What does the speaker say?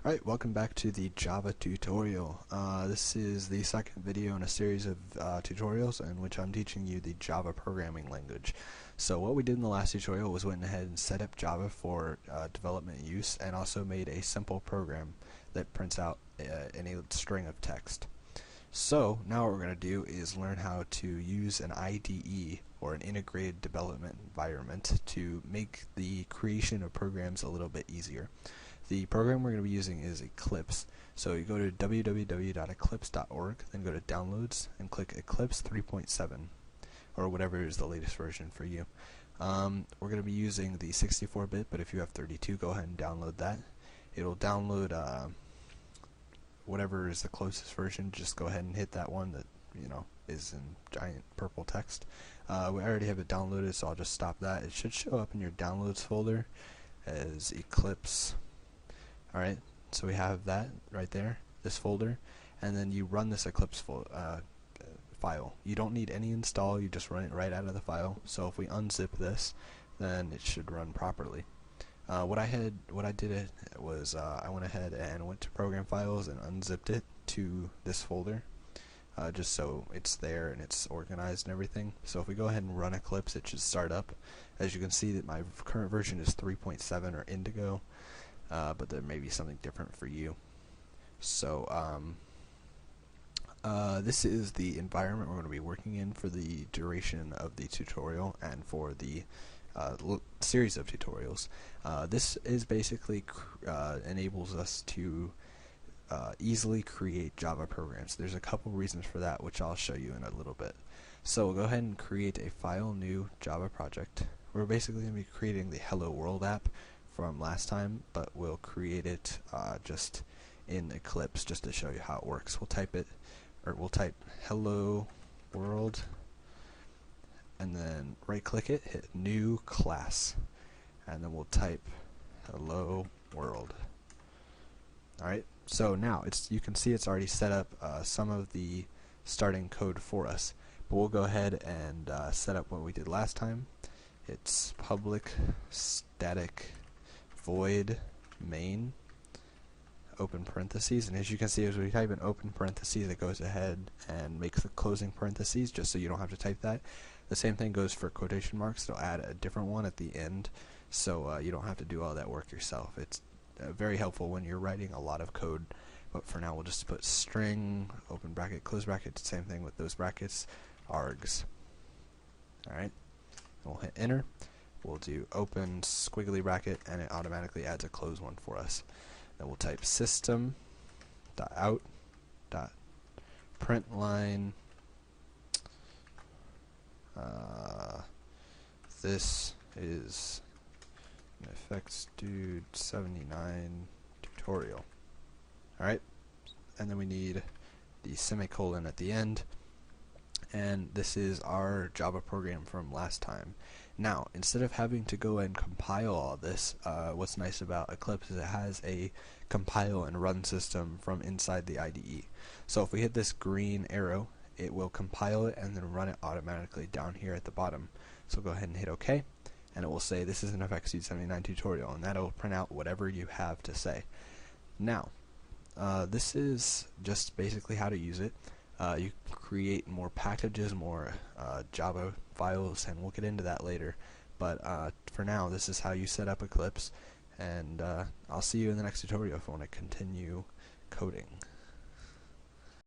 Alright, welcome back to the Java tutorial. This is the second video in a series of tutorials in which I'm teaching you the Java programming language. So what we did in the last tutorial was went ahead and set up Java for development use and also made a simple program that prints out any string of text. So now what we're going to do is learn how to use an IDE or an integrated development environment to make the creation of programs a little bit easier. The program we're going to be using is Eclipse. So you go to www.eclipse.org, then go to Downloads, and click Eclipse 3.7, or whatever is the latest version for you. We're going to be using the 64-bit, but if you have 32, go ahead and download that. It'll download whatever is the closest version. Just go ahead and hit that one that is in giant purple text. We already have it downloaded, so I'll just stop that. It should show up in your Downloads folder as Eclipse. Alright, so we have that right there, this folder, and then you run this Eclipse file. You don't need any install, you just run it right out of the file. So if we unzip this, then it should run properly. What I did was I went ahead and went to Program Files and unzipped it to this folder, just so it's there and it's organized and everything. So if we go ahead and run Eclipse, it should start up. As you can see, that my current version is 3.7 or Indigo. But there may be something different for you. So this is the environment we're going to be working in for the duration of the tutorial and for the series of tutorials. This is basically enables us to easily create Java programs. There's a couple reasons for that, which I'll show you in a little bit. So we'll go ahead and create a file new Java project. We're basically going to be creating the Hello World app from last time, but we'll create it just in Eclipse just to show you how it works. We'll type hello world and then right click it, hit new class, and then we'll type hello world. Alright, so now you can see it's already set up some of the starting code for us, but we'll go ahead and set up what we did last time. It's public static void main open parentheses, and as you can see, as we type in open parentheses, it goes ahead and makes the closing parentheses just so you don't have to type that. The same thing goes for quotation marks. It'll add a different one at the end, so you don't have to do all that work yourself. It's very helpful when you're writing a lot of code, but for now we'll just put string open bracket close bracket, same thing with those brackets, args. Alright, we'll hit enter. We'll do open squiggly bracket, and it automatically adds a close one for us. Then we'll type system.out.println this is an effects dude 79 tutorial. Alright, and then we need the semicolon at the end, and this is our Java program from last time. Now, instead of having to go and compile all this, what's nice about Eclipse is it has a compile and run system from inside the IDE. So if we hit this green arrow, it will compile it and then run it automatically down here at the bottom. So go ahead and hit OK, and it will say this is an FXD79 tutorial, and that will print out whatever you have to say. Now, this is just basically how to use it. You create more packages, more Java files, and we'll get into that later. But for now, this is how you set up Eclipse, and I'll see you in the next tutorial if I want to continue coding.